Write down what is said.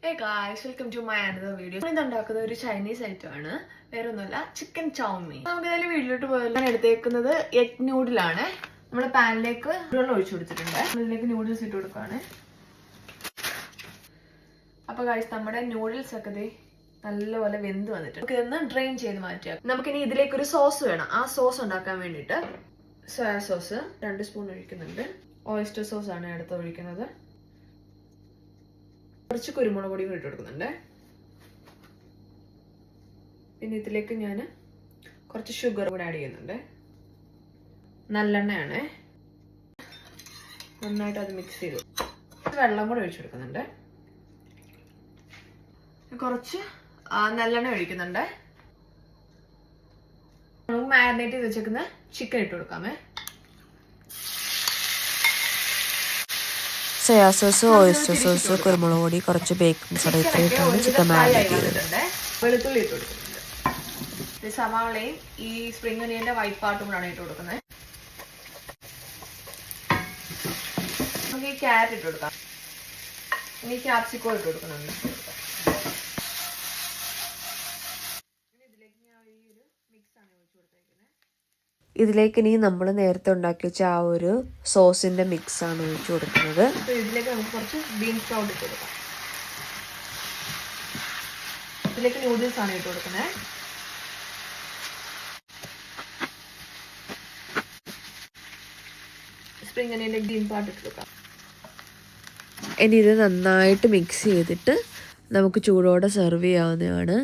Hey guys, welcome to my another video. I'm going to make a Chinese item. Chicken chow mein. I'm going to video to egg noodle. I'm going to pan noodles. Noodles. So guys, our noodles are വെന്ത് വന്നിട്ടുണ്ട്. നമുക്ക് drain ചെയ്ത് മാറ്റാം. നമുക്ക് ഇനി ഇതിലേക്ക് ഒരു sauce വേണം. ആ സോസ് ഉണ്ടാക്കാൻ വേണ്ടിയിട്ട് സോയ സോസ് 2 സ്പൂൺ ഒഴിക്കുന്നുണ്ട്. ഓയിസ്റ്റർ സോസ് ആണ് അടുത്ത് ഒഴിക്കുന്നത്. കുറച്ച് കുരുമുളക് പൊടി ഇട്ട് കൊടുക്കുന്നുണ്ട്. പിന്നെ ഇതിലേക്ക് ഞാൻ കുറച്ച് ഷുഗർ കൂടി ആഡ് ചെയ്യുന്നുണ്ട്. നല്ലെണ്ണയാണ്. നന്നായിട്ട് അത് മിക്സ് ചെയ്തു. വെള്ളം കൂടി ഒഴിച്ചു കൊടുക്കുന്നുണ്ട്. കുറച്ച് നല്ലെണ്ണ ഒഴിക്കുന്നുണ്ട്. മാരിനേറ്റ് ചെയ്ത് വെച്ചേക്കുന്ന ചിക്കൻ ഇട്ട് കൊടുക്കാമേ. സോയാ സോസ്, ഓയിസ്റ്റർ സോസ്, കുരുമുളക് പൊടി, കുറച്ച് ബേക്കിംഗ് സോഡ ഇട്ടിട്ടാണ് ചിക്കൻ മാരിനേറ്റ് ചെയ്തത്. വെളുത്തുള്ളി ഇട്ട് കൊടുക്കുന്നുണ്ട്. സവാളയും ഈ സ്പ്രിംഗ് ഒനിയന്റെ വൈറ്റ് പാർട്ടും കൂടാണ് ഇട്ട് കൊടുക്കുന്നത്. നമുക്ക് ഈ ക്യാരറ്റ് ഇട്ട് കൊടുക്കാം. ഇനി ക്യാപ്സിക്കോ ഇട്ട് കൊടുക്കുന്നുണ്ട്. ഇതിലേക്ക് ഇനി നമ്മൾ നേരത്തെ ഉണ്ടാക്കി വെച്ച ആ ഒരു സോസിന്റെ മിക്സ് ആണ് ഒഴിച്ചു കൊടുക്കുന്നത്. ഇതിലേക്ക് നമുക്ക് കുറച്ച് ബീൻ സ്പ്രൗട്ട് ഇട്ട് കൊടുക്കാം. ഇതിലേക്ക് നൂഡിൽസ് ആണ് ഇട്ട് കൊടുക്കുന്നത്. സ്പ്രിംഗ് ഒനിയന്റെ ഗ്രീൻ പാർട്ട് ഇട്ട് കൊടുക്കാം. ഇനി ഇത് നന്നായിട്ട് മിക്സ് ചെയ്തിട്ട് നമുക്ക് ചൂടോടെ സെർവ് ചെയ്യാവുന്നതാണ്.